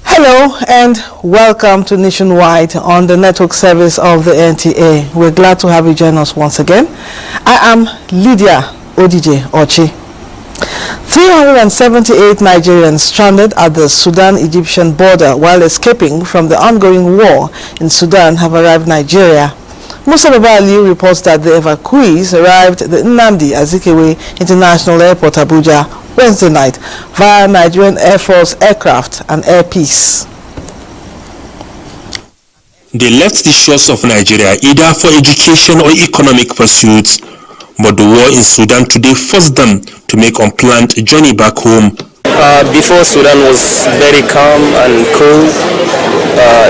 Hello and welcome to Nationwide on the network service of the NTA. We're glad to have you join us once again. I am Lydia Odije Ochi. 378 Nigerians stranded at the Sudan-Egyptian border while escaping from the ongoing war in Sudan have arrived Nigeria. Musa Babali reports that the evacuees arrived at the Nnamdi Azikiwe International Airport, Abuja, Wednesday night via Nigerian Air Force aircraft and Air Peace. They left the shores of Nigeria either for education or economic pursuits, but the war in Sudan today forced them to make unplanned journey back home. Before Sudan was very calm and cool.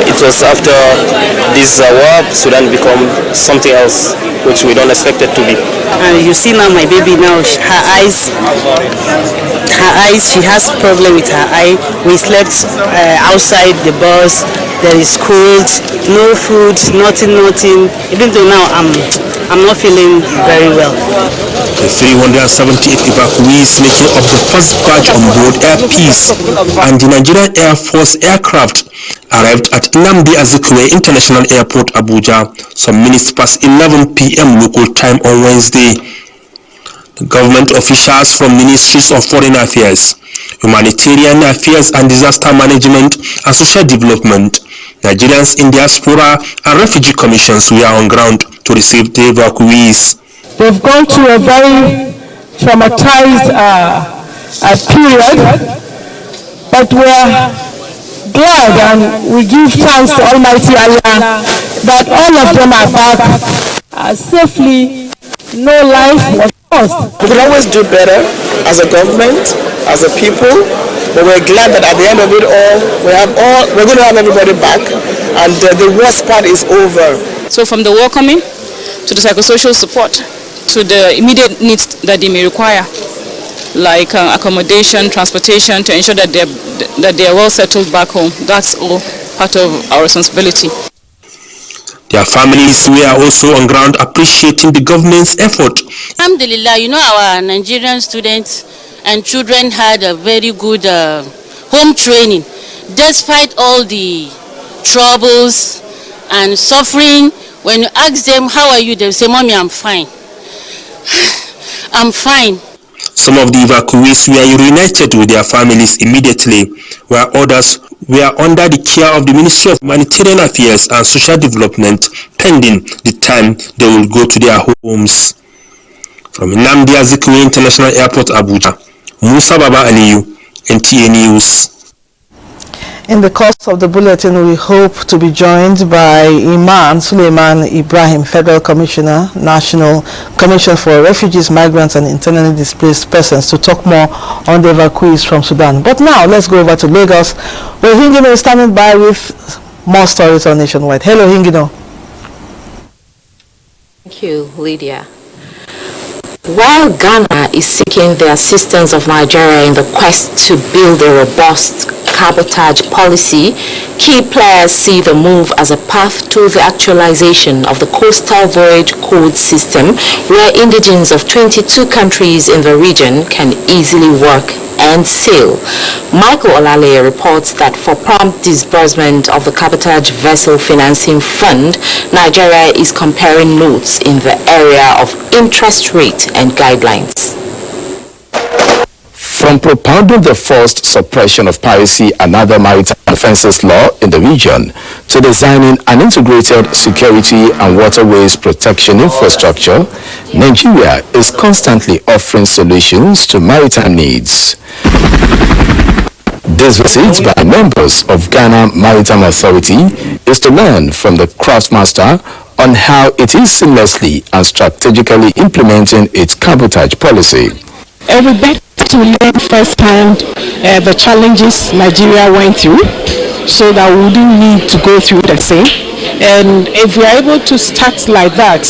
It was after this war, Sudan became something else, which we don't expect it to be. You see now my baby now, her eyes, she has problem with her eye. We slept outside the bus. There is cold, no food, nothing. Even though now I'm not feeling very well. The 378 evacuees making up the first batch on board Air Peace and the Nigerian Air Force aircraft arrived at Nnamdi Azikiwe International Airport, Abuja, some minutes past 11 p.m. local time on Wednesday. The government officials from Ministries of Foreign Affairs, Humanitarian Affairs and Disaster Management and Social Development, Nigerians in diaspora and refugee commissions were on ground to receive the evacuees. They've gone to a very traumatized period, but we're glad and we give thanks to Almighty Allah that all of them are back safely. No life was lost. We can always do better as a government, as a people, but we're glad that at the end of it all, we're going to have everybody back, and the worst part is over. So from the welcoming to the psychosocial support to the immediate needs that they may require, like accommodation, transportation, to ensure that they are well settled back home. That's all part of our responsibility. Their families were also on ground appreciating the government's effort. Alhamdulillah, you know, our Nigerian students and children had a very good home training. Despite all the troubles and suffering, when you ask them, how are you, they say, Mommy, I'm fine. I'm fine. Some of the evacuees were reunited with their families immediately, while others were under the care of the Ministry of Humanitarian Affairs and Social Development, pending the time they will go to their homes. From Nnamdi Azikiwe International Airport, Abuja, Musa Baba Aliyu, NTA News. In the course of the bulletin, we hope to be joined by Iman Suleiman Ibrahim, Federal Commissioner, National Commission for Refugees, Migrants and Internally Displaced Persons, to talk more on the evacuees from Sudan. But now, let's go over to Lagos, where Hingino is standing by with more stories on Nationwide. Hello, Hingino. Thank you, Lydia. While Ghana is seeking the assistance of Nigeria in the quest to build a robust cabotage policy, key players see the move as a path to the actualization of the Coastal Voyage Code system, where indigents of 22 countries in the region can easily work and sail. Michael Olale reports that for prompt disbursement of the Cabotage Vessel Financing Fund, Nigeria is comparing notes in the area of interest rate and guidelines. From propounding the forced suppression of piracy and other maritime offences law in the region to designing an integrated security and waterways protection infrastructure, Nigeria is constantly offering solutions to maritime needs. This visit by members of Ghana Maritime Authority is to learn from the craftsmaster on how it is seamlessly and strategically implementing its cabotage policy. We better to learn firsthand the challenges Nigeria went through, so that we wouldn't need to go through the same. And if we are able to start like that,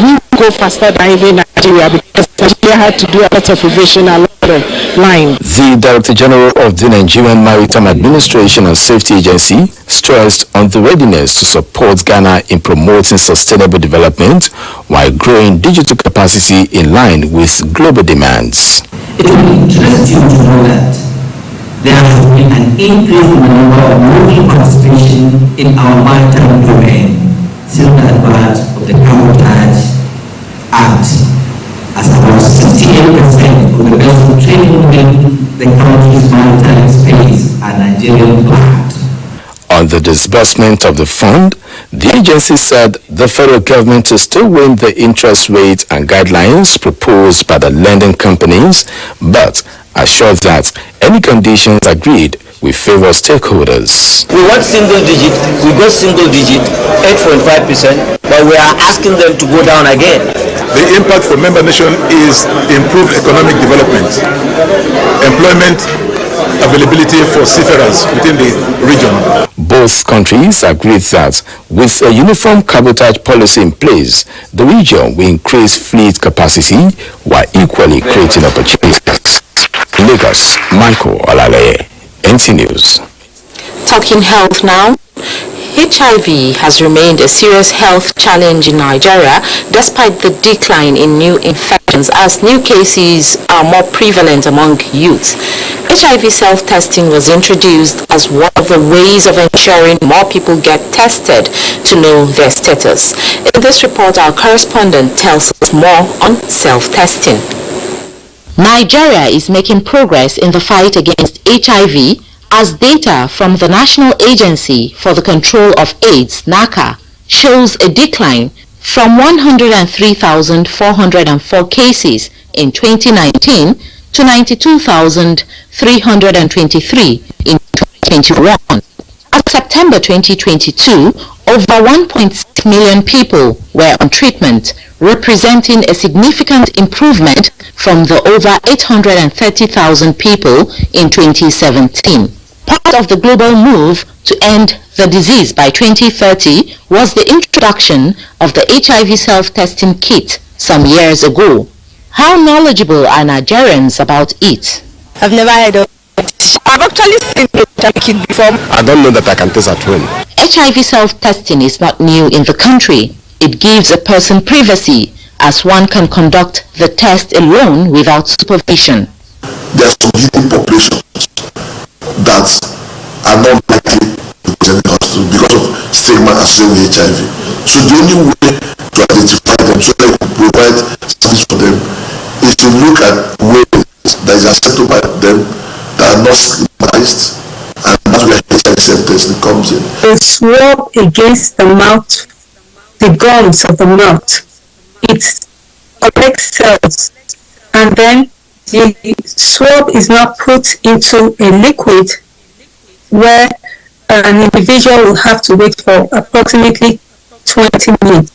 we will go faster than even Nigeria, because Nigeria had to do a lot of revision along the line. The Director General of the Nigerian Maritime Administration and Safety Agency stressed on the readiness to support Ghana in promoting sustainable development while growing digital capacity in line with global demands. It will be interesting to know that there has been an increase in the number of local participation in our maritime domain since the advent of the Cabotage Act, as about 68% of the vessels trading within the country's maritime space are Nigerian flagged. On the disbursement of the fund, the agency said the federal government is still weighing the interest rate and guidelines proposed by the lending companies, but assured that any conditions agreed will favor stakeholders. We want single digit, we got single digit, 8.5%, but we are asking them to go down again. The impact for member nation is improved economic development, employment, availability for seafarers within the region. Both countries agreed that with a uniform cabotage policy in place, the region will increase fleet capacity while equally creating opportunities. Lagos, Michael Olaleye, NT News. Talking health now. HIV has remained a serious health challenge in Nigeria despite the decline in new infections as new cases are more prevalent among youth. HIV self-testing was introduced as one of the ways of ensuring more people get tested to know their status. In this report, our correspondent tells us more on self-testing. Nigeria is making progress in the fight against HIV as data from the National Agency for the Control of AIDS, NACA, shows a decline from 103,404 cases in 2019 to 92,323 in 2021. As of September 2022, over 1.6 million people were on treatment, representing a significant improvement from the over 830,000 people in 2017. Part of the global move to end the disease by 2030 was the introduction of the HIV self-testing kit some years ago. How knowledgeable are Nigerians about it? I've never heard of it. I've actually seen a kit before. I don't know that I can test at home. HIV self-testing is not new in the country. It gives a person privacy as one can conduct the test alone without supervision. There are some human populations that are not likely to present hospital because of stigma associated with HIV. So the only way to identify them so that we provide service for them is to look at ways that is accepted by them that are not stigmatized, and that's where HIV self-testing comes in. The swab against the mouth, the gums of the mouth, it collects cells, and then the swab is now put into a liquid where an individual will have to wait for approximately 20 minutes.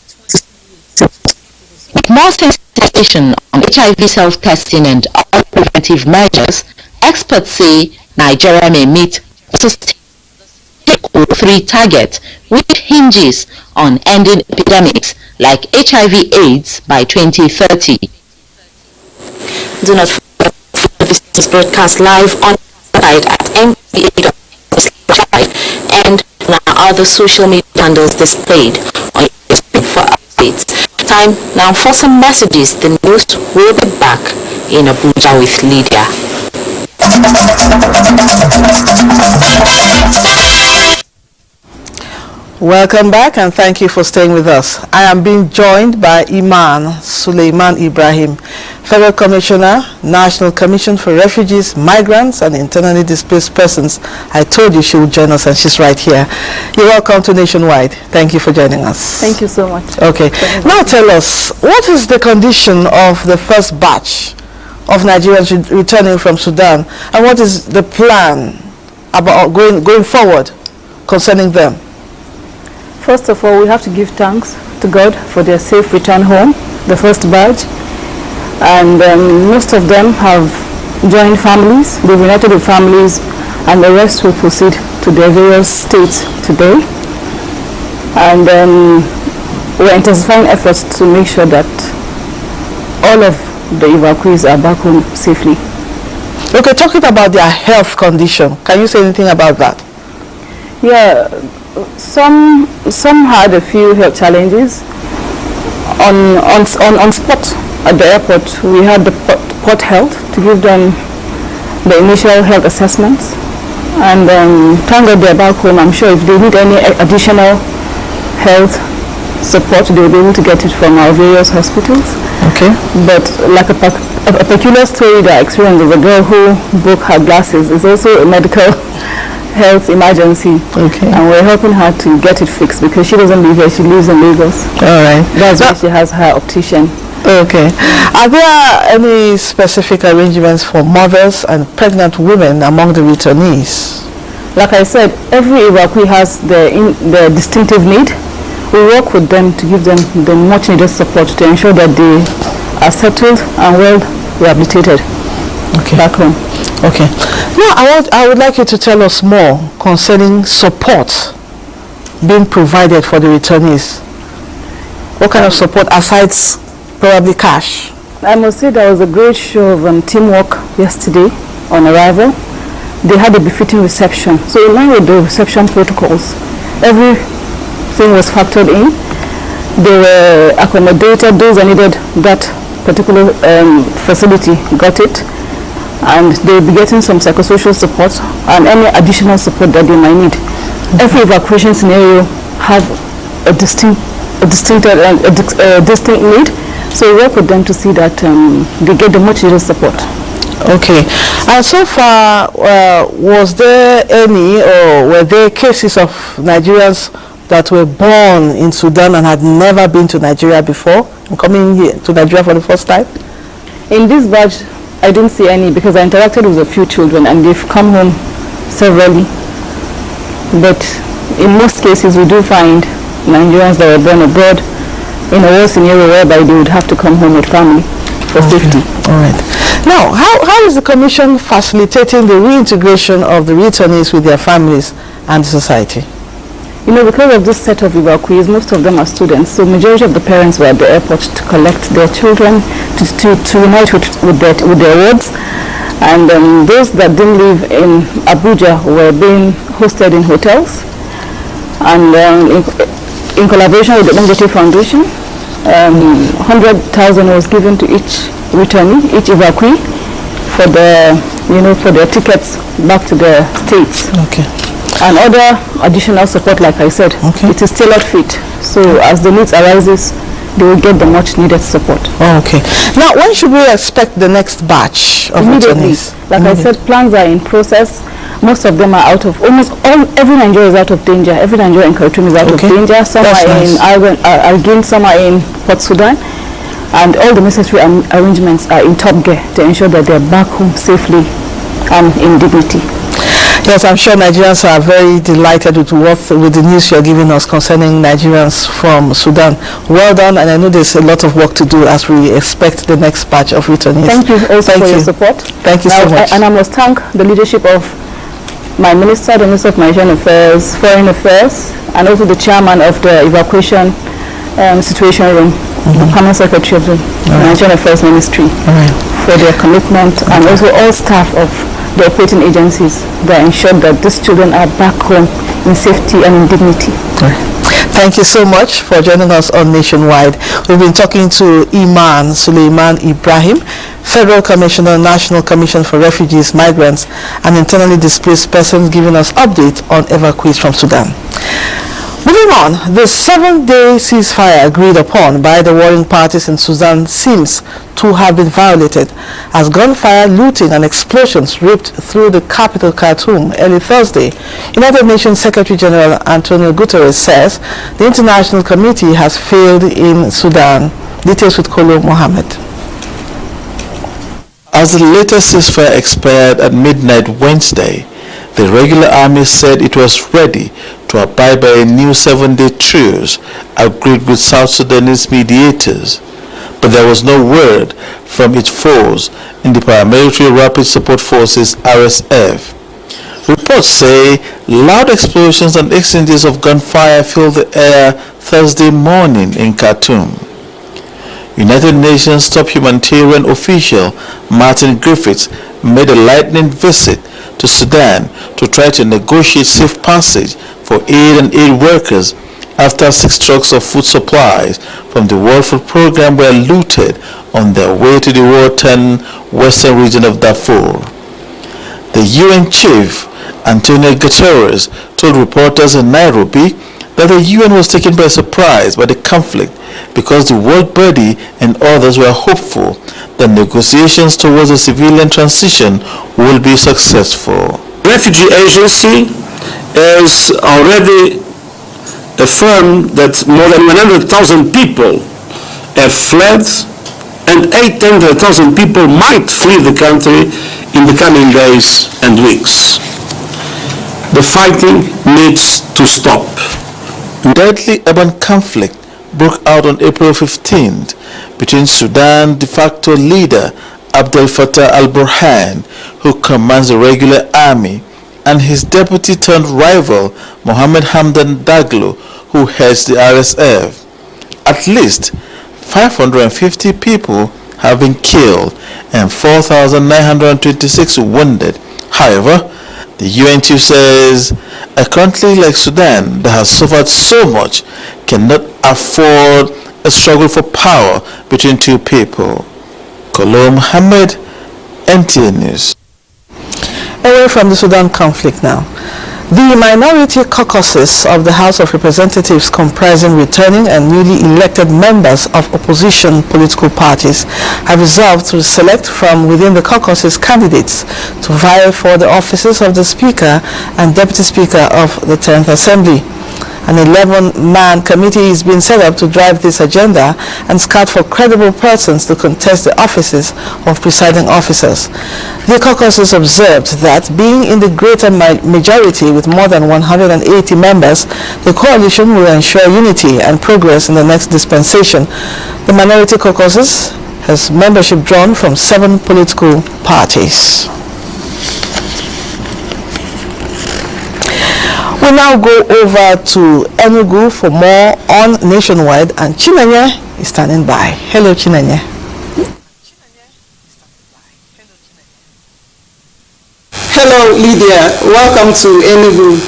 With more sensitization on HIV self-testing and other preventive measures, experts say Nigeria may meet the 3 target, which hinges on ending epidemics like HIV/AIDS by 2030. Do not forget this is broadcast live on the site at NTA and on our other social media handles displayed on your screen for updates. Time now for some messages. The news will be back in Abuja with Lydia. Welcome back and thank you for staying with us. I am being joined by Iman Suleiman Ibrahim, Federal Commissioner, National Commission for Refugees, Migrants and Internally Displaced Persons. I told you she would join us and she's right here. You're welcome to Nationwide. Thank you for joining us. Thank you so much. Okay. Now tell us, what is the condition of the first batch of Nigerians returning from Sudan, and what is the plan about going forward concerning them? First of all, we have to give thanks to God for their safe return home, the first batch. And most of them have joined families, they've united with families, and the rest will proceed to their various states today. And we're intensifying efforts to make sure that all of the evacuees are back home safely. Okay, talking about their health condition, can you say anything about that? Yeah, some had a few health challenges. On spot at the airport, we had the port health to give them the initial health assessments. And thank God they're back home. I'm sure if they need any additional health support, they'll be able to get it from our various hospitals. Okay. But like a peculiar story that I experienced of a girl who broke her glasses is also a medical health emergency. Okay. And we're helping her to get it fixed because she doesn't live here, she lives in Lagos. All right. That's why she has her optician. Okay. Are there any specific arrangements for mothers and pregnant women among the returnees? Like I said, every evacuee has the distinctive need. We work with them to give them the much needed support to ensure that they are settled and well rehabilitated back home. Okay. Now I would like you to tell us more concerning support being provided for the returnees. What kind of support aside probably cash? I must say there was a great show of teamwork yesterday on arrival. They had a befitting reception. So in line with the reception protocols, everything was factored in. They were accommodated. Those that needed that particular facility got it. And they'll be getting some psychosocial support and any additional support that they might need. Every evacuation scenario have a distinct need. So we work with them to see that they get the much needed support. Okay. And so far, was there any or were there cases of Nigerians that were born in Sudan and had never been to Nigeria before, coming here to Nigeria for the first time? In this batch, I didn't see any because I interacted with a few children and they've come home severally. But in most cases, we do find Nigerians that were born abroad in a worse scenario whereby they would have to come home with family for safety. All right. Now, how is the Commission facilitating the reintegration of the returnees with their families and the society? You know, because of this set of evacuees, most of them are students, so majority of the parents were at the airport to collect their children, to unite with their wards. And those that didn't live in Abuja were being hosted in hotels. And in collaboration with the NTA Foundation, 100,000 was given to each returnee, each evacuee, for their tickets back to their states. Okay. And other additional support, like I said, it is tailored fit. So as the needs arises, they will get the much needed support. Oh, okay. Now, when should we expect the next batch of returnees? Like I said, plans are in process. Most of them are out of, every Nigerian is out of danger. Every Nigerian in Khartoum is out of danger. Some are in Argin, some are in Port Sudan. And all the necessary arrangements are in top gear to ensure that they're back home safely and in dignity. Yes, I'm sure Nigerians are very delighted with the news you're giving us concerning Nigerians from Sudan. Well done, and I know there's a lot of work to do as we expect the next batch of returnees. Thank you also for your support. Thank you so much. And I must thank the leadership of my minister, the Minister of Nigerian Affairs, Foreign Affairs, and also the chairman of the evacuation situation room, the permanent secretary of the Nigerian Affairs Ministry, for their commitment, and also all staff of the operating agencies that ensured that these children are back home in safety and in dignity. Thank you so much for joining us on Nationwide. We've been talking to Iman Suleiman Ibrahim, Federal Commissioner, National Commission for Refugees, Migrants, and Internally Displaced Persons, giving us update on evacuees from Sudan. Moving on, the 7-day ceasefire agreed upon by the warring parties in Sudan seems to have been violated as gunfire, looting and explosions ripped through the capital Khartoum early Thursday. United Nations Secretary General Antonio Guterres says the International Committee has failed in Sudan. Details with Kolo Mohammed. As the latest ceasefire expired at midnight Wednesday, The regular army said it was ready to abide by a new 7-day truce agreed with South Sudanese mediators, but there was no word from its foes in the paramilitary Rapid Support Forces RSF. Reports say loud explosions and exchanges of gunfire filled the air Thursday morning in Khartoum. United Nations top humanitarian official Martin Griffiths made a lightning visit to Sudan to try to negotiate safe passage for aid and aid workers after 6 trucks of food supplies from the World Food Programme were looted on their way to the war-torn western region of Darfur. The UN chief, Antonio Guterres, told reporters in Nairobi that the UN was taken by surprise by the conflict because the world body and others were hopeful that negotiations towards a civilian transition will be successful. The Refugee Agency has already affirmed that more than 100,000 people have fled and 800,000 people might flee the country in the coming days and weeks. The fighting needs to stop. Deadly urban conflict broke out on April 15th between Sudan de facto leader Abdel Fattah al-Burhan, who commands the regular army, and his deputy turned rival Mohammed Hamdan Daglo, who heads the RSF. At least 550 people have been killed and 4,926 wounded. However, the UN chief says a country like Sudan that has suffered so much cannot afford a struggle for power between two people. Kolo Muhammad, NTA News. Away from the Sudan conflict now. The minority caucuses of the House of Representatives, comprising returning and newly elected members of opposition political parties, have resolved to select from within the caucuses candidates to vie for the offices of the Speaker and Deputy Speaker of the 10th Assembly. An 11-man committee is being set up to drive this agenda and scout for credible persons to contest the offices of presiding officers. The caucuses observed that, being in the greater majority with more than 180 members, the coalition will ensure unity and progress in the next dispensation. The minority caucuses has membership drawn from 7 political parties. We now go over to Enugu for more on Nationwide, and Chinenye is standing by. Hello, Chinenye. Hello, Lydia. Welcome to Enugu.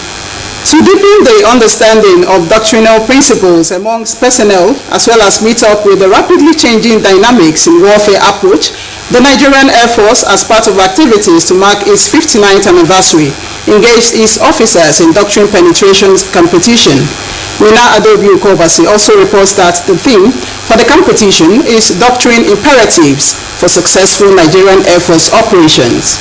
To deepen the understanding of doctrinal principles amongst personnel, as well as meet up with the rapidly changing dynamics in warfare approach, the Nigerian Air Force, as part of activities to mark its 59th anniversary, engaged its officers in doctrine penetration competition. Rina Adobe Ukobasi also reports that the theme for the competition is Doctrine Imperatives for Successful Nigerian Air Force Operations.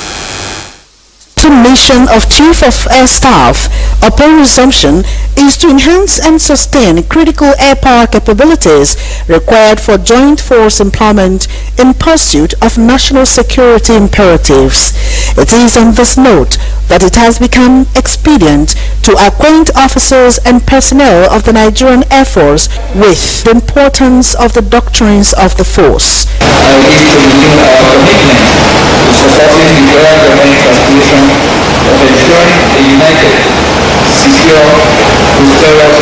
The mission of Chief of Air Staff upon resumption is to enhance and sustain critical air power capabilities required for joint force employment in pursuit of national security imperatives. It is on this note that it has become expedient to acquaint officers and personnel of the Nigerian Air Force with the importance of the doctrines of the force. I wish to renew our commitment to supporting the royal government transformation of ensuring a united, secure, prosperous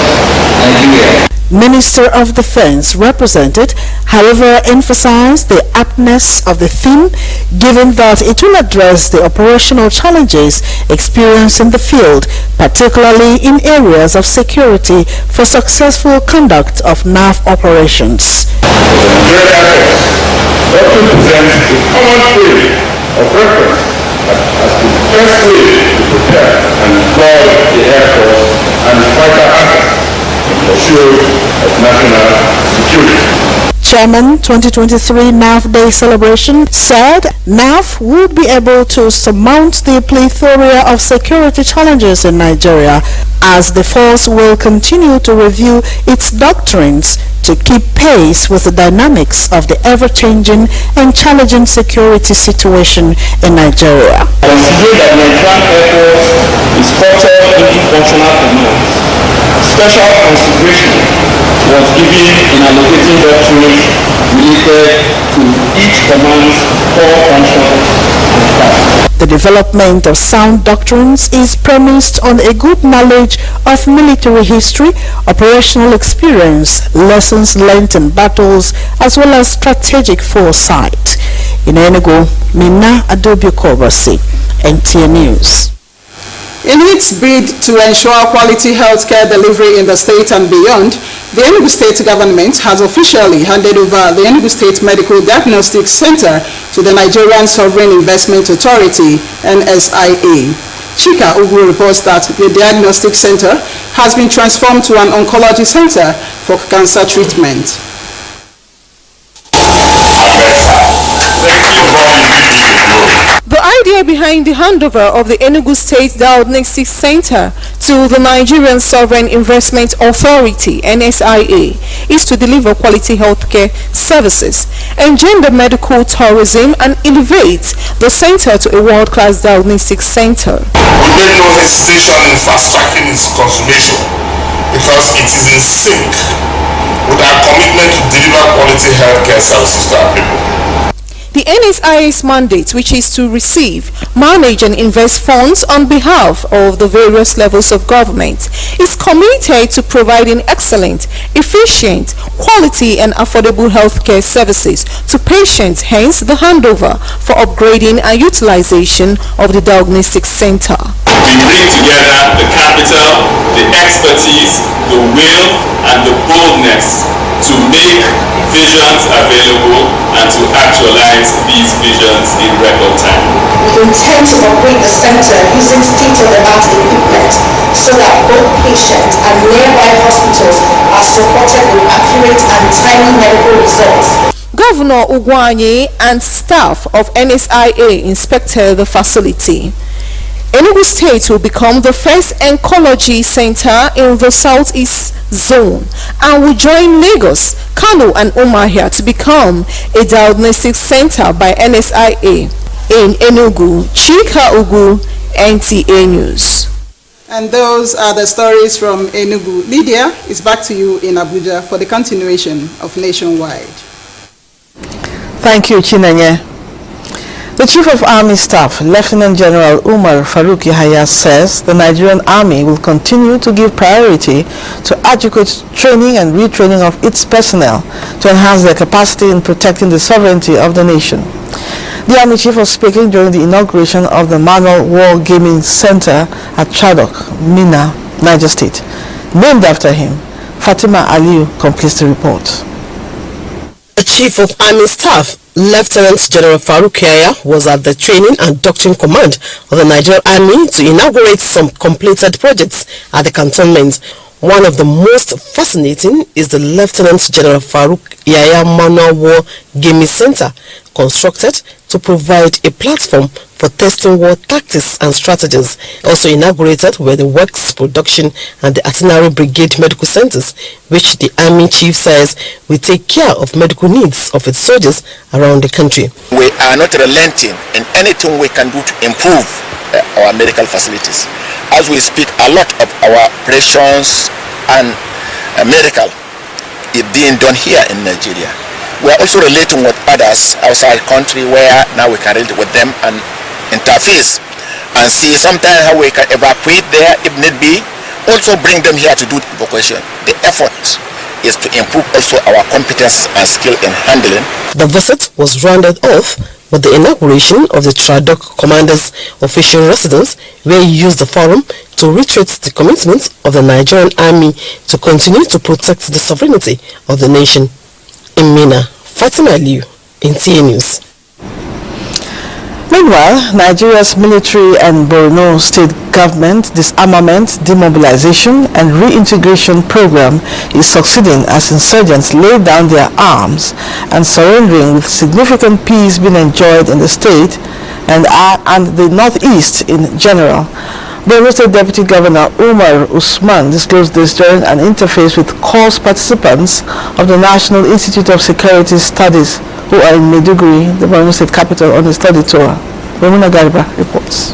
Nigeria. Minister of Defense represented, however, emphasized the aptness of the theme, given that it will address the operational challenges experienced in the field, particularly in areas of security for successful conduct of NAV operations. The Nigerian Air Force often presents a common frame of reference as the best way to prepare and deploy the Air Force and its fighter assets in pursuit of national security. Chairman 2023 NAF Day celebration said NAF would be able to surmount the plethora of security challenges in Nigeria as the force will continue to review its doctrines to keep pace with the dynamics of the ever-changing and challenging security situation in Nigeria. Consider that Nigerian Air Force is structured into functional commands. Special consideration was given in allocating doctrines related to each command's core functions and tasks. The development of sound doctrines is premised on a good knowledge of military history, operational experience, lessons learned in battles, as well as strategic foresight. In Enugu, Mina Adobio-Kobasi, NTA News. In its bid to ensure quality healthcare delivery in the state and beyond, the Enugu State government has officially handed over the Enugu State Medical Diagnostic Center to the Nigerian Sovereign Investment Authority, NSIA. Chika Ugu reports that the diagnostic center has been transformed to an oncology center for cancer treatment. The idea behind the handover of the Enugu State Diagnostic Center to the Nigerian Sovereign Investment Authority, NSIA, is to deliver quality healthcare services, engender medical tourism, and elevate the center to a world-class diagnostic center. We made no hesitation in fast-tracking its consummation because it is in sync with our commitment to deliver quality healthcare services to our people. The NSIA's mandate, which is to receive, manage and invest funds on behalf of the various levels of government, is committed to providing excellent, efficient, quality and affordable healthcare services to patients, hence the handover for upgrading and utilization of the diagnostic center. We bring together the capital, the expertise, the will and the boldness to make visions available and to actualize these visions in record time. We intend to operate the center using state-of-the-art equipment so that both patients and nearby hospitals are supported with accurate and timely medical results. Governor Ugwanye and staff of NSIA inspected the facility. Enugu State will become the first oncology center in the southeast zone and will join Lagos, Kano and Umuahia to become a diagnostic center by NSIA. In Enugu, Chika Ugu, NTA News. And those are the stories from Enugu. Lydia, it's back to you in Abuja for the continuation of Nationwide. Thank you, Chinenye. The Chief of Army Staff, Lieutenant General Umar Farouk Yahya, says the Nigerian Army will continue to give priority to adequate training and retraining of its personnel to enhance their capacity in protecting the sovereignty of the nation. The Army Chief was speaking during the inauguration of the Manual War Gaming Center at Chadok, Mina, Niger State. Named after him, Fatima Aliu completes the report. The Chief of Army Staff, Lieutenant General Farouk Yahya, was at the Training and Doctrine Command of the Nigerian Army to inaugurate some completed projects at the cantonment. One of the most fascinating is the Lieutenant General Farouk Yahya Manual War Gaming Center, constructed to provide a platform for testing war tactics and strategies. Also inaugurated were the Works Production and the Artillery Brigade Medical Centers, which the Army Chief says will take care of medical needs of its soldiers around the country. We are not relenting in anything we can do to improve our medical facilities. As we speak, a lot of our operations and medical is being done here in Nigeria. We are also relating with others outside country where now we can relate with them and interface and see sometimes how we can evacuate there if need be, also bring them here to do the evacuation. The effort is to improve also our competence and skill in handling. The visit was rounded off with the inauguration of the Chadok Commander's official residence, where he used the forum to reiterate the commitment of the Nigerian Army to continue to protect the sovereignty of the nation. In Mina, Fatima Aliu, NTA News. Meanwhile, Nigeria's military and Borno state government disarmament, demobilization and reintegration program is succeeding as insurgents lay down their arms and surrendering, with significant peace being enjoyed in the state and the northeast in general. Borno State Deputy Governor Umar Usman disclosed this during an interface with course participants of the National Institute of Security Studies who are in Maiduguri, the Borno State capital, on a study tour. Ramuna Garba reports.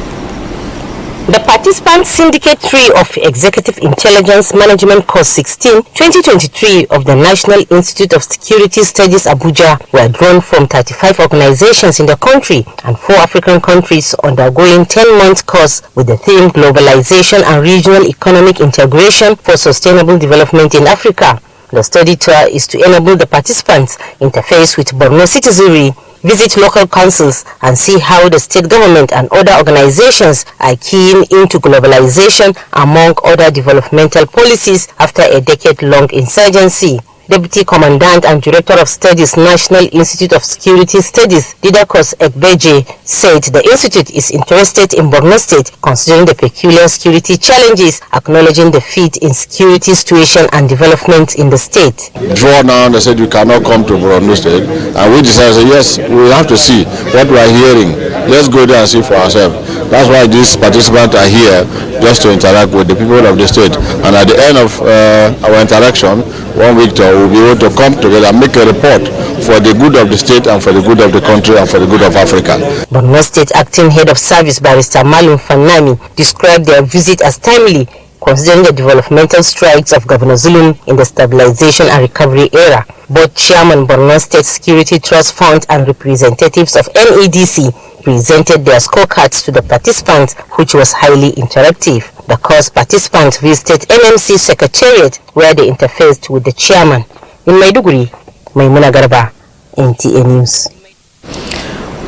The participants Syndicate 3 of Executive Intelligence Management Course 16, 2023 of the National Institute of Security Studies Abuja were drawn from 35 organizations in the country and 4 African countries undergoing 10-month course with the theme Globalization and Regional Economic Integration for Sustainable Development in Africa. The study tour is to enable the participants interface with Borno citizenry, visit local councils and see how the state government and other organizations are keying into globalization among other developmental policies after a decade-long insurgency. Deputy Commandant and Director of Studies, National Institute of Security Studies, Didakos Ekbeje, said the institute is interested in Borno State considering the peculiar security challenges, acknowledging the fit in security situation and development in the state. Draw now, they said you cannot come to Borno State, and we decided, yes, we have to see what we are hearing. Let's go there and see for ourselves. That's why these participants are here, just to interact with the people of the state. And at the end of our interaction, 1 week tour, we'll be able to come together and make a report for the good of the state and for the good of the country and for the good of Africa. Borno State Acting Head of Service Barrister Malum Fanami described their visit as timely, considering the developmental strides of Governor Zulum in the stabilization and recovery era. Both Chairman Borno State Security Trust Fund and representatives of NEDC presented their scorecards to the participants, which was highly interactive. The course participants visited NMC Secretariat, where they interfaced with the chairman. In Maiduguri, Maimuna Garba, NTA News.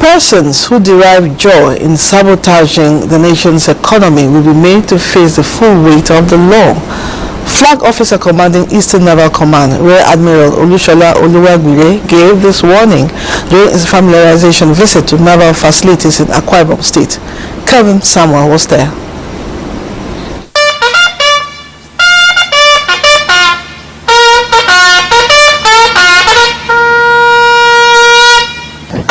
Persons who derive joy in sabotaging the nation's economy will be made to face the full weight of the law. Flag Officer Commanding Eastern Naval Command, Rear Admiral Olushola Oluwagbire, gave this warning during his familiarization visit to naval facilities in Akwa Ibom State. Kevin Samuel was there.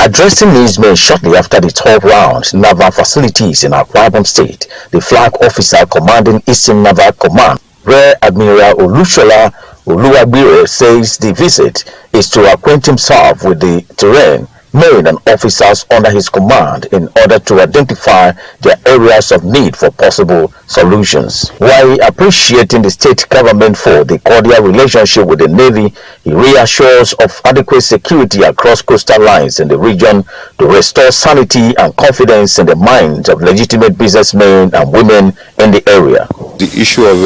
Addressing newsmen shortly after the 12th round naval facilities in Akwa Ibom State, the Flag Officer Commanding Eastern Naval Command, Rear Admiral Olushola Oluwagbire, says the visit is to acquaint himself with the terrain, men and officers under his command in order to identify their areas of need for possible solutions. While appreciating the state government for the cordial relationship with the Navy, he reassures of adequate security across coastal lines in the region to restore sanity and confidence in the minds of legitimate businessmen and women in the area. The issue of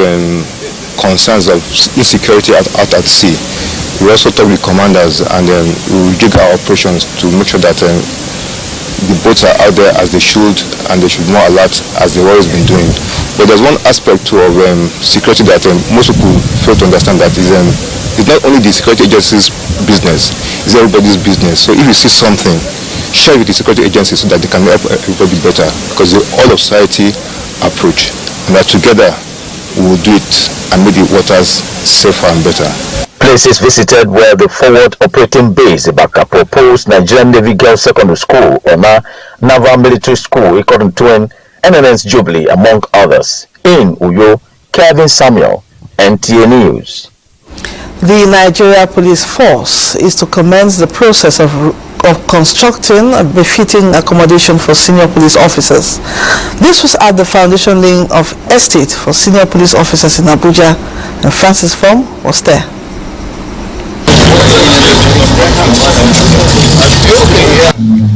concerns of insecurity out at sea, we also talk with commanders, and we will jig our operations to make sure that the boats are out there as they should, and they should be more alert as they've always been doing. But there's one aspect of security that most people fail to understand, that is it's not only the security agency's business, it's everybody's business. So if you see something, share with the security agency so that they can help everybody better, because the all of society approach, and that together we will do it and make the waters safer and better. Places visited were the Forward Operating Base, Ibaka, proposed Nigerian Navy Girls Secondary School, Ona Naval Military School, Ikontuen, NNS Jubilee, among others. In Uyo, Kevin Samuel, NTA News. The Nigeria Police Force is to commence the process of constructing a befitting accommodation for senior police officers. This was at the foundation laying of estate for senior police officers in Abuja, and Francis Fong was there.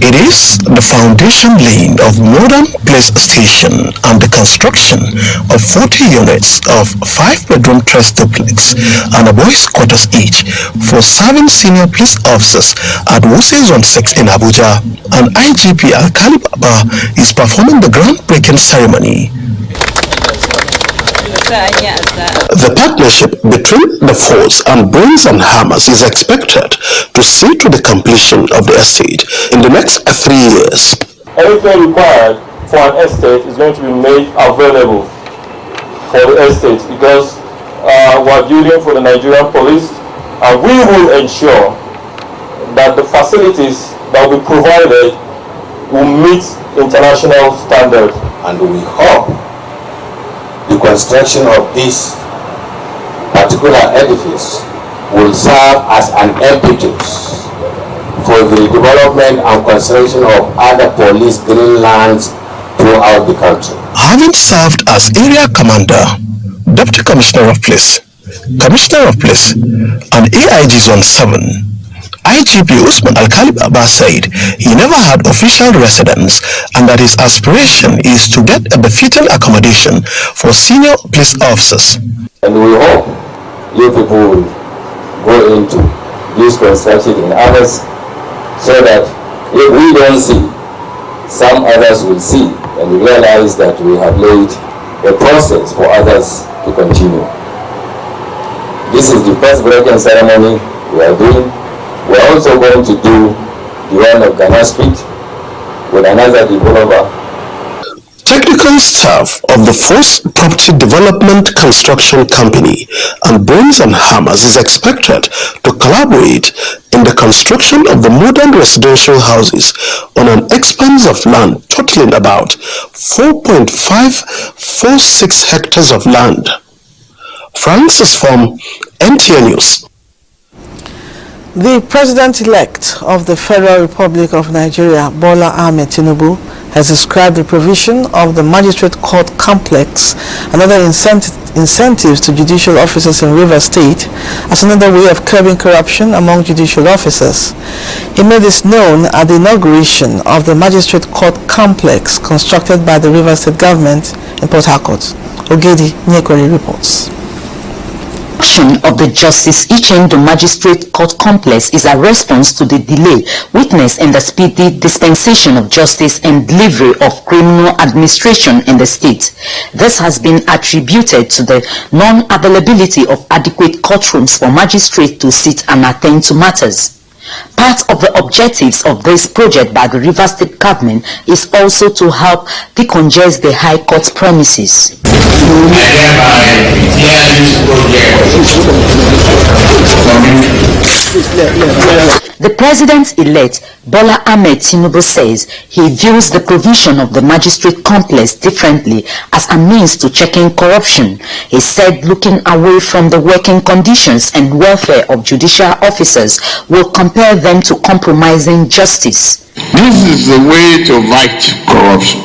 It is the foundation laying of modern police station and the construction of 40 units of 5-bedroom trust duplex and a boys' quarters each for serving senior police officers at Wuse Zone 6 in Abuja. And IGP Alkali Baba is performing the groundbreaking ceremony. The partnership between the force and Brains and Hammers is expected to see to the completion of the estate in the next 3 years. anything required for an estate is going to be made available for the estate, because we're building for the Nigerian police, and we will ensure that the facilities that will be provided will meet international standards. And we hope the construction of this particular edifice will serve as an impetus for the development and construction of other police green lands throughout the country. Having served as area commander, deputy commissioner of police, commissioner of police, and AIG Zone 7, IGP Usman Al-Khalib Abbas said he never had official residence and that his aspiration is to get a befitting accommodation for senior police officers. And we hope you people will go into this construction in others, so that if we don't see, some others will see and realize that we have laid a process for others to continue. This is the first breaking ceremony we are doing. We are also going to do the one of Ghana Street with another developer. Technical staff of the Force Property Development Construction Company and Brains and Hammers is expected to collaborate in the construction of the modern residential houses on an expanse of land totaling about 4.546 hectares of land. Francis from NTA News. The President-elect of the Federal Republic of Nigeria, Bola Ahmed Tinubu, has described the provision of the Magistrate Court Complex and other incentives to judicial officers in Rivers State as another way of curbing corruption among judicial officers. He made this known at the inauguration of the Magistrate Court Complex constructed by the Rivers State government in Port Harcourt. Ogedi Nyekwere reports. Of the Justice Ichendo Magistrate Court Complex is a response to the delay witnessed in the speedy dispensation of justice and delivery of criminal administration in the state. This has been attributed to the non-availability of adequate courtrooms for magistrates to sit and attend to matters. Part of the objectives of this project by the Rivers State government is also to help decongest the High Court premises. The President-elect Bola Ahmed Tinubu says he views the provision of the magistrate complex differently as a means to checking corruption. He said looking away from the working conditions and welfare of judicial officers will compel them to compromising justice. This is the way to fight corruption.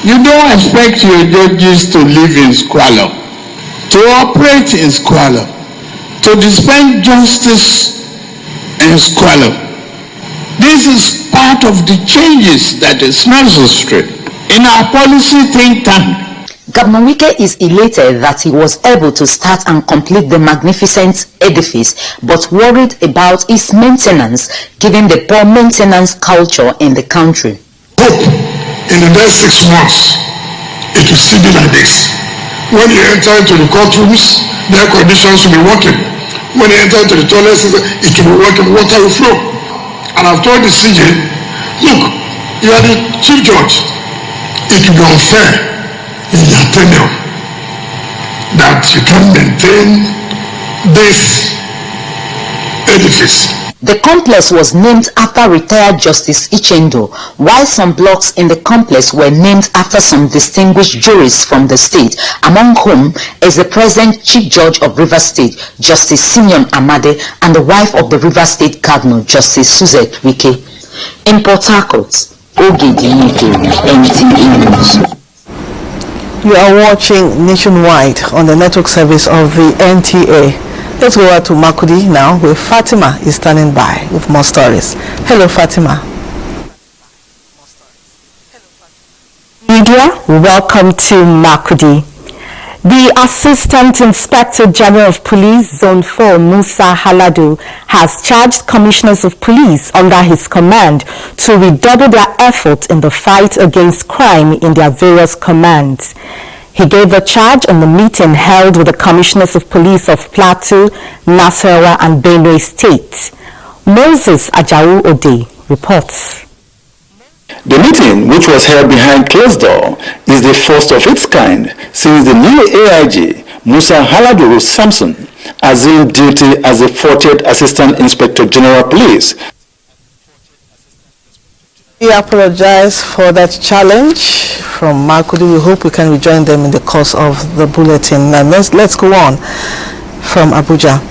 You don't expect your judges to live in squalor, to operate in squalor, to dispense justice in squalor. This is part of the changes that is necessary in our policy think tank. Governor Wike is elated that he was able to start and complete the magnificent edifice, but worried about its maintenance, given the poor maintenance culture in the country. Hope in the next 6 months it will still be like this. When you enter into the courtrooms, the air conditions will be working. When you enter into the toilets, it will be working, water will flow. And I've told the CJ, look, you are the chief judge. It will be unfair in your tenure that you can maintain this edifice. The complex was named after retired Justice Ichendo, while some blocks in the complex were named after some distinguished jurists from the state, among whom is the present Chief Judge of Rivers State, Justice Simeon Amade, and the wife of the Rivers State Governor, Justice Suzette Wike. In Port Harcourt, Ogedi Nyekwere, NTA News. You are watching Nationwide on the network service of the NTA. Let's go over to Makudi now, where Fatima is standing by with more stories. Hello, Fatima. Media, welcome to Makudi. The Assistant Inspector General of Police, Zone 4, Musa Haladu, has charged commissioners of police under his command to redouble their effort in the fight against crime in their various commands. He gave the charge on the meeting held with the Commissioners of Police of Plateau, Nasarawa and Benue State. Moses Ajau Ode reports. The meeting, which was held behind closed door, is the first of its kind since the new AIG, Musa Haladu Samson, assumed duty as the 40th Assistant Inspector General Police. We apologize for that challenge from Makudi. We hope we can rejoin them in the course of the bulletin. Now let's go on from Abuja.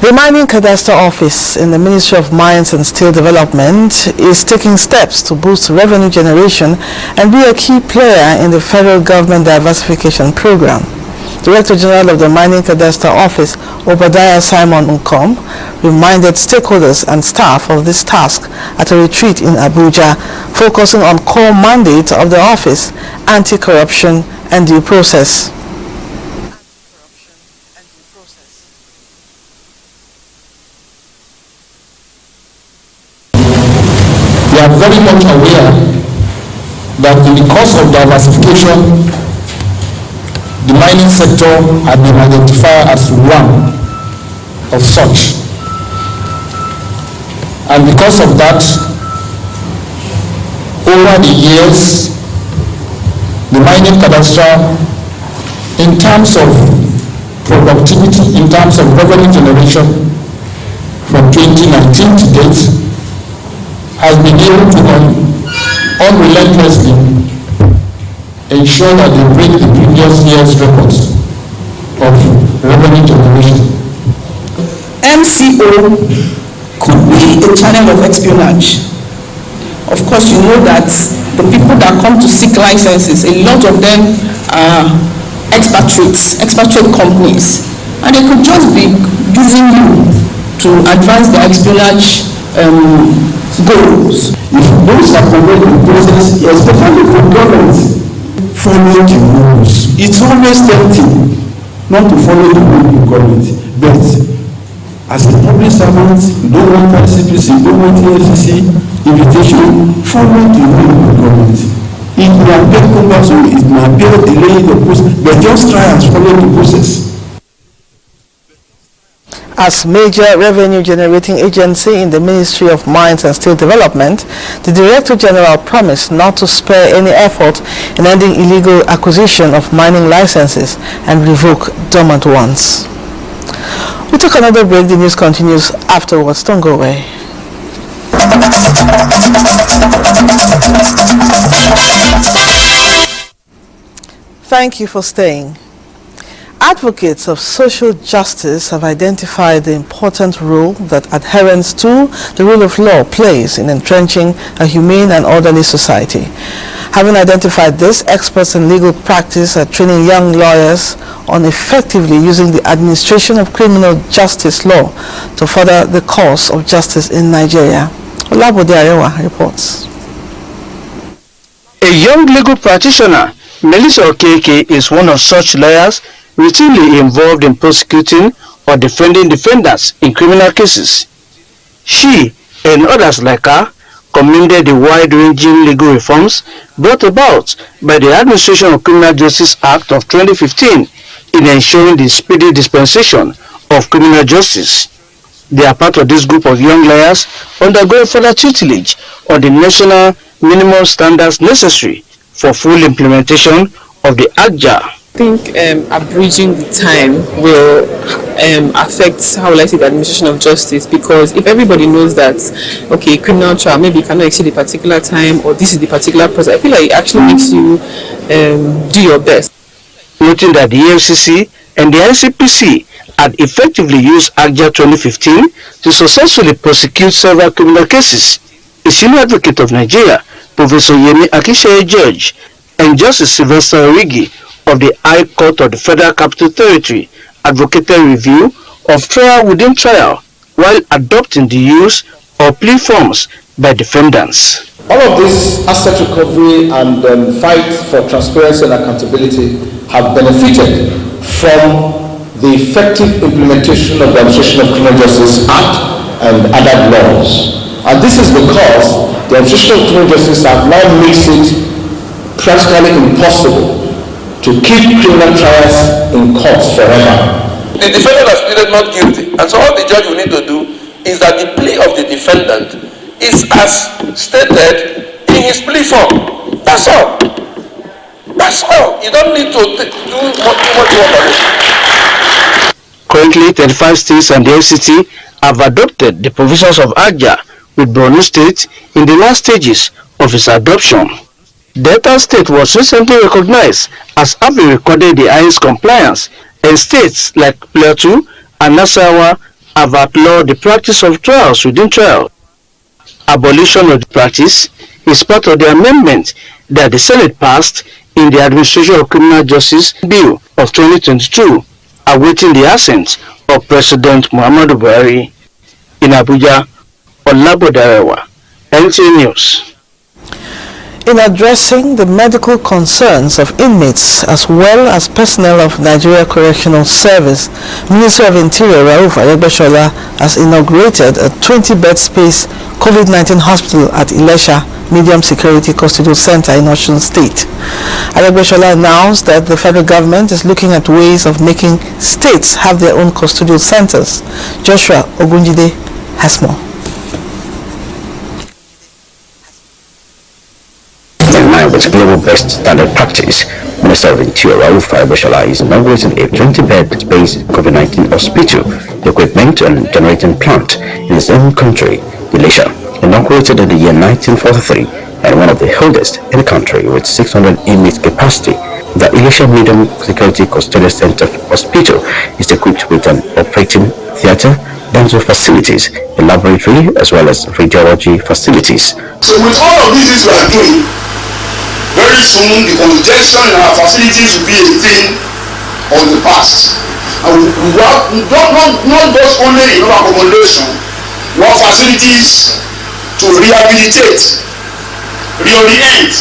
The Mining Cadastre Office in the Ministry of Mines and Steel Development is taking steps to boost revenue generation and be a key player in the federal government diversification program. Director General of the Mining Cadastre Office, Obadiah Simon Nkom, reminded stakeholders and staff of this task at a retreat in Abuja, focusing on core mandate of the office, anti-corruption and due process. We are very much aware that in the course of diversification, the mining sector has been identified as one of such. And because of that, over the years, the mining cadastre, in terms of productivity, in terms of revenue generation, from 2019 to date, has been able to unrelentlessly ensure that they break the previous year's records of revenue generation. MCO could be a channel of espionage. Of course, you know that the people that come to seek licenses, a lot of them are expatriate companies, and they could just be using you to advance their espionage goals. If those are promoted in process, especially for government, follow the rules. It's always tempting not to follow the rules of government, but as a public servant, you don't want ICPC, you don't want EFCC invitation, follow the rules of government. It may appear cumbersome, it may appear delaying the process, but just try and follow the process. As major revenue generating agency in the Ministry of Mines and Steel Development, the Director General promised not to spare any effort in ending illegal acquisition of mining licenses and revoke dormant ones. We took another break. The news continues afterwards. Don't go away. Thank you for staying. Advocates of social justice have identified the important role that adherence to the rule of law plays in entrenching a humane and orderly society. Having identified this, experts in legal practice are training young lawyers on effectively using the administration of criminal justice law to further the cause of justice in Nigeria. Olabode Arewa reports. A young legal practitioner, Melissa Okeke, is one of such lawyers routinely involved in prosecuting or defending defendants in criminal cases. She and others like her commended the wide-ranging legal reforms brought about by the Administration of Criminal Justice Act of 2015 in ensuring the speedy dispensation of criminal justice. They are part of this group of young lawyers undergoing further tutelage on the national minimum standards necessary for full implementation of the ACJA. I think abridging the time will affect how will I say the administration of justice, because if everybody knows that, okay, criminal trial maybe cannot exceed a particular time or this is the particular process, I feel like it actually makes you do your best. Noting that the EFCC and the ICPC had effectively used ACJA 2015 to successfully prosecute several criminal cases, a senior advocate of Nigeria, Professor Yemi Akishaye Judge, and Justice Sylvester Origi of the High Court of the Federal Capital Territory advocated review of trial within trial while adopting the use of plea forms by defendants. All of this asset recovery and fight for transparency and accountability have benefited from the effective implementation of the Administration of Criminal Justice Act and other laws. And this is because the Administration of Criminal Justice Act now makes it practically impossible to keep criminal trials in courts forever. The defendant has pleaded not guilty, and so all the judge will need to do is that the plea of the defendant is as stated in his plea form. That's all. That's all. You don't need to do what you want to do. Currently, 35 states and the FCT have adopted the provisions of AGJA, with Borno State in the last stages of its adoption. Delta State was recently recognized as having recorded the highest compliance, and states like Plateau and Nasarawa have outlawed the practice of trials within trial. Abolition of the practice is part of the amendment that the Senate passed in the Administration of Criminal Justice Bill of 2022, awaiting the assent of President Muhammadu Buhari. In Abuja, Olabodarewa, NTA News. In addressing the medical concerns of inmates as well as personnel of Nigeria Correctional Service, Minister of Interior Rauf Aregbesola has inaugurated a 20-bed space COVID-19 hospital at Ilesha Medium Security Custodial Center in Osun State. Aregbesola announced that the federal government is looking at ways of making states have their own custodial centers. Joshua Ogunjide has more. In line with global best standard practice, Minister of Interior Rauf Aregbesola is inaugurating a 20-bed space COVID-19 hospital, equipment and generating plant in his own country, Ilesha, inaugurated in the year 1943 and one of the oldest in the country with 600 inmate capacity. The Ilesha Medium Security Custodial Center Hospital is equipped with an operating theater, dental facilities, a laboratory, as well as radiology facilities. So with all of these we are doing, very soon the congestion in our facilities will be a thing of the past. And we don't not just only in our accommodation, we have facilities to rehabilitate, reorient,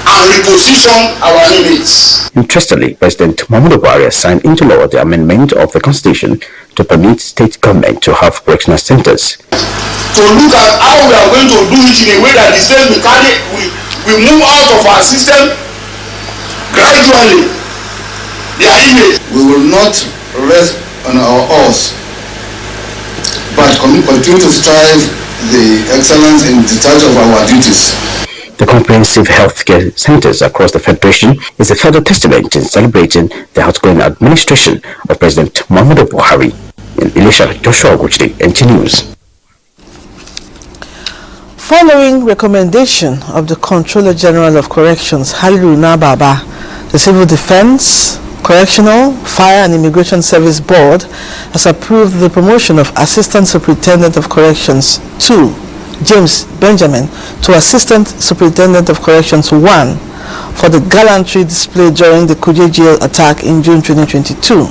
and reposition our inmates. Interestingly, President Muhammadu Buhari signed into law the amendment of the Constitution to permit state government to have correctional centers. To look at how we are going to do it in a way that the state we move out of our system gradually. Their inmates. We will not rest on our oars, but continue to strive the excellence in discharge of our duties. The comprehensive healthcare centers across the Federation is a further testament in celebrating the outgoing administration of President Muhammadu Buhari. In Ilesha, Joshua Oguchide, NTA News. Following recommendation of the Controller General of Corrections, Haruna Baba, the Civil Defense, Correctional, Fire and Immigration Service Board has approved the promotion of Assistant Superintendent of Corrections 2, James Benjamin, to Assistant Superintendent of Corrections 1 for the gallantry displayed during the Kuje jail attack in June 2022.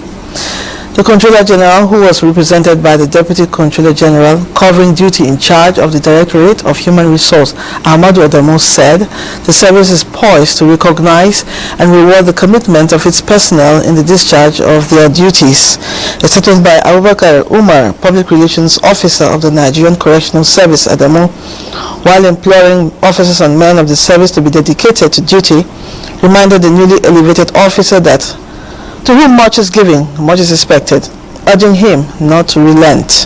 The Controller General, who was represented by the Deputy Controller General covering duty in charge of the Directorate of Human Resource, Ahmadu Adamu, said the service is poised to recognize and reward the commitment of its personnel in the discharge of their duties. A statement by Abubakar Umar, Public Relations Officer of the Nigerian Correctional Service, Adamu, while imploring officers and men of the service to be dedicated to duty, reminded the newly elevated officer that to whom much is given, much is expected, urging him not to relent.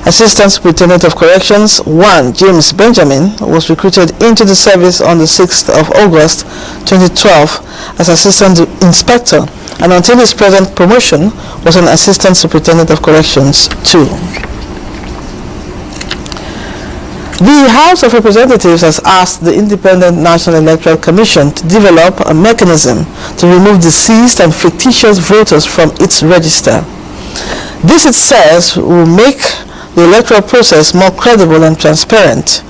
Assistant Superintendent of Corrections 1, James Benjamin, was recruited into the service on the 6th of August 2012 as Assistant Inspector, and until his present promotion was an Assistant Superintendent of Corrections 2. The House of Representatives has asked the Independent National Electoral Commission to develop a mechanism to remove deceased and fictitious voters from its register. This, it says, will make the electoral process more credible and transparent.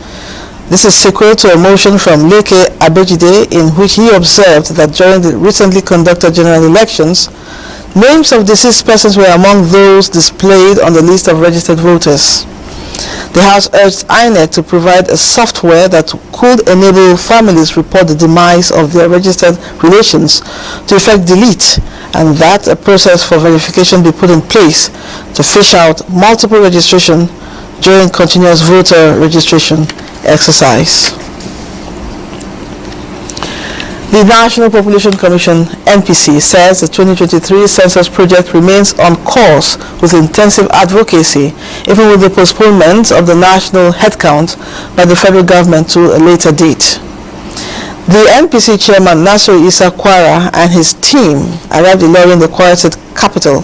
This is sequel to a motion from Leke Abejide in which he observed that during the recently conducted general elections, names of deceased persons were among those displayed on the list of registered voters. The House urged INEC to provide a software that could enable families report the demise of their registered relations to effect delete, and that a process for verification be put in place to fish out multiple registration during continuous voter registration exercise. The National Population Commission, NPC, says the 2023 census project remains on course with intensive advocacy, even with the postponement of the national headcount by the federal government to a later date. The NPC chairman, Nasir Issa Kwara, and his team arrived in Ilorin, the Kwara State capital,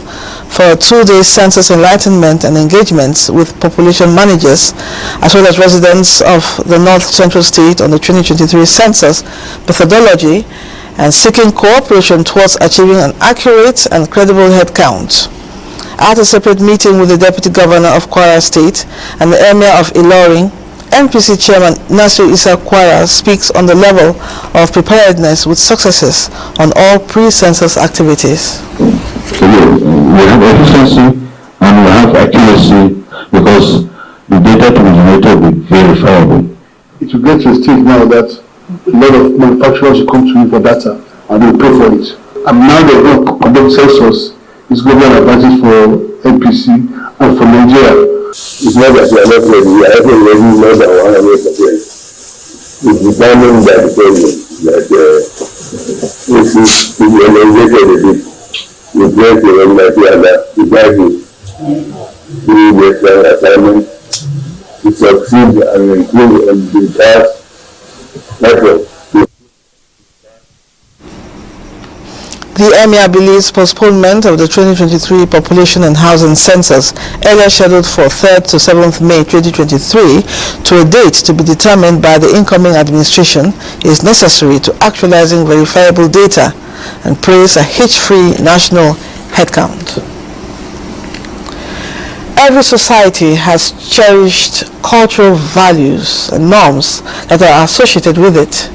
for a 2-day census enlightenment and engagements with population managers, as well as residents of the North Central State on the 2023 census methodology and seeking cooperation towards achieving an accurate and credible head count. At a separate meeting with the Deputy Governor of Kwara State and the Emir of Ilorin, NPC Chairman Nasir Issa Kwara speaks on the level of preparedness with successes on all pre-census activities. So we have efficiency and we have accuracy because the data to be generated will be verifiable. It will get to a stage now that a lot of manufacturers will come to you for data and they will pay for it. And now they're going to conduct census. It's going to be an advantage for NPC and for Nigeria. It's not that we are not ready. We are already more than 100%. It's determined by the government that if we elongated a bit, we get the regulatory and the guidance through the external assignment to succeed and improve on the task effort. The Emir believes postponement of the 2023 population and housing census, earlier scheduled for 3rd to 7th May 2023, to a date to be determined by the incoming administration, is necessary to actualizing verifiable data and praise a hitch-free national headcount. Every society has cherished cultural values and norms that are associated with it.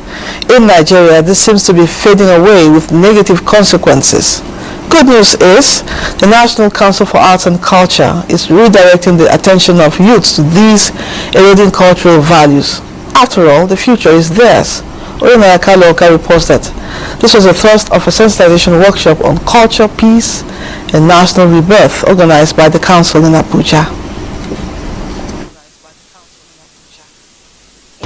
In Nigeria, this seems to be fading away with negative consequences. Good news is, the National Council for Arts and Culture is redirecting the attention of youths to these eroding cultural values. After all, the future is theirs. Orinayaka Loka reports that this was the thrust of a sensitization workshop on culture, peace, and national rebirth organized by the Council in Abuja.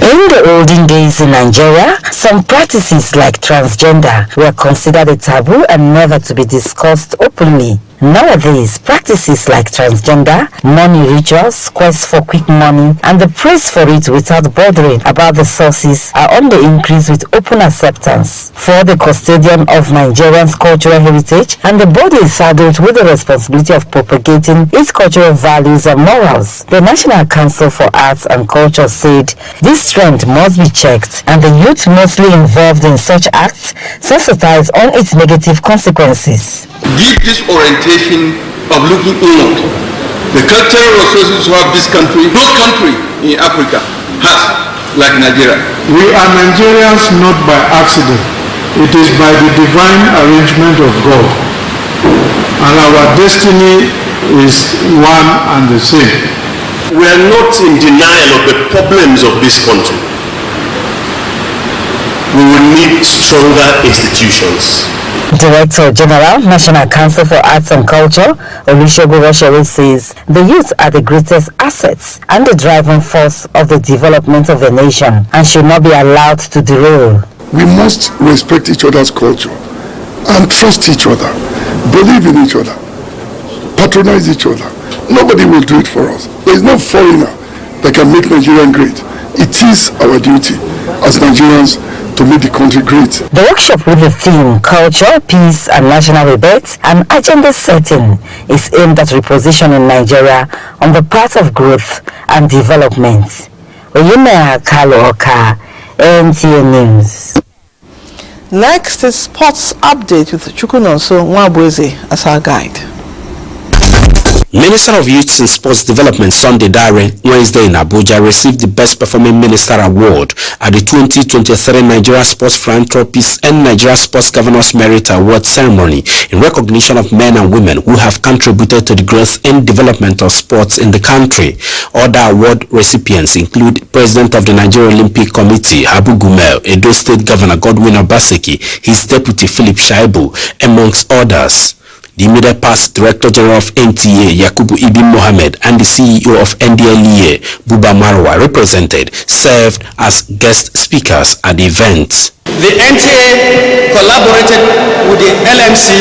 In the olden days in Nigeria, some practices like transgender were considered a taboo and never to be discussed openly. Nowadays, practices like transgender, money rituals, quest for quick money, and the praise for it without bothering about the sources are on the increase with open acceptance. For the custodian of Nigerian's cultural heritage, and the body is saddled with the responsibility of propagating its cultural values and morals, the National Council for Arts and Culture said this trend must be checked, and the youth mostly involved in such acts sensitized on its negative consequences. Give this orientation of looking inward. The cultural resources of this country, no country in Africa has like Nigeria. We are Nigerians not by accident. It is by the divine arrangement of God. And our destiny is one and the same. We are not in denial of the problems of this country. We will need stronger institutions. Director General, National Council for Arts and Culture, Olusegun Roshere, says the youth are the greatest assets and the driving force of the development of the nation and should not be allowed to derail. We must respect each other's culture and trust each other, believe in each other, patronize each other. Nobody will do it for us. There is no foreigner that can make Nigeria great. It is our duty as Nigerians to make the country great. The workshop with the theme Culture, Peace and National Rebirth and agenda setting is aimed at repositioning Nigeria on the path of growth and development. Oyinaya Kaloka, NTA News. Next is Sports Update with Chukunonso Nwabweze as our guide. Minister of Youth and Sports Development Sunday Dare Wednesday in Abuja received the Best Performing Minister Award at the 2023 Nigeria Sports Philanthropists and Nigeria Sports Governors Merit Award ceremony in recognition of men and women who have contributed to the growth and development of sports in the country. Other award recipients include President of the Nigeria Olympic Committee Habu Gumel, Edo State Governor Godwin Obaseki, his deputy Philip Shaibu, amongst others. The immediate past Director General of NTA, Yakubu Ibn Mohammed, and the CEO of NDLEA, Buba Marwa, represented, served as guest speakers at the event. The NTA collaborated with the LMC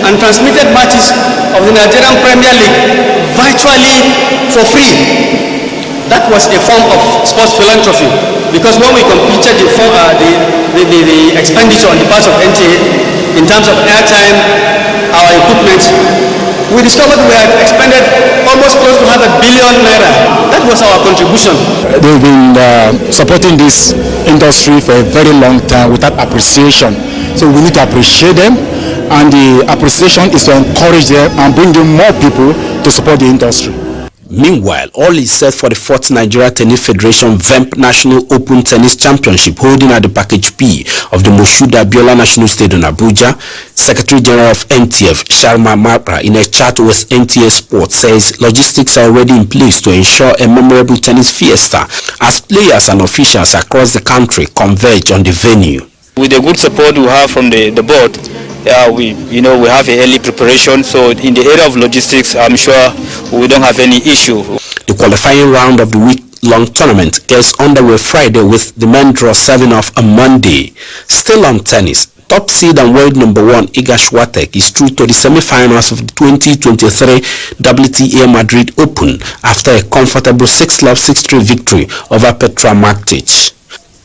and transmitted matches of the Nigerian Premier League virtually for free. That was a form of sports philanthropy, because when we computed the expenditure on the part of NTA in terms of airtime, our equipment, we discovered we had expended almost close to ₦500 million. That was our contribution. They've been supporting this industry for a very long time without appreciation. So we need to appreciate them, and the appreciation is to encourage them and bring in more people to support the industry. Meanwhile, all is set for the 4th Nigeria Tennis Federation VEMP National Open Tennis Championship holding at the Package B of the Moshood Abiola National Stadium, Abuja. Secretary General of NTF, Sharma Mapra, in a chat with NTA Sports, says logistics are already in place to ensure a memorable tennis fiesta as players and officials across the country converge on the venue. With the good support we have from the board, we have a early preparation, so in the area of logistics, I'm sure we don't have any issue. The qualifying round of the week-long tournament gets underway Friday with the men draw serving off on Monday. Still on tennis, top seed and world number 1 Iga Swiatek is through to the semi-finals of the 2023 WTA Madrid Open after a comfortable 6-love 6-3 victory over Petra Martic.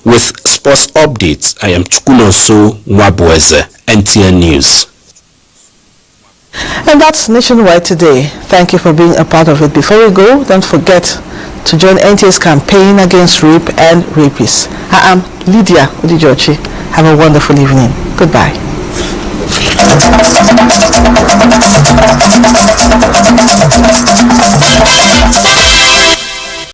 With sports updates, I am Chukunonso Nwabueze, NTA News. And that's Nationwide today. Thank you for being a part of it. Before we go, don't forget to join NTA's campaign against rape and rapists. I am Lydia Udijochi. Have a wonderful evening. Goodbye.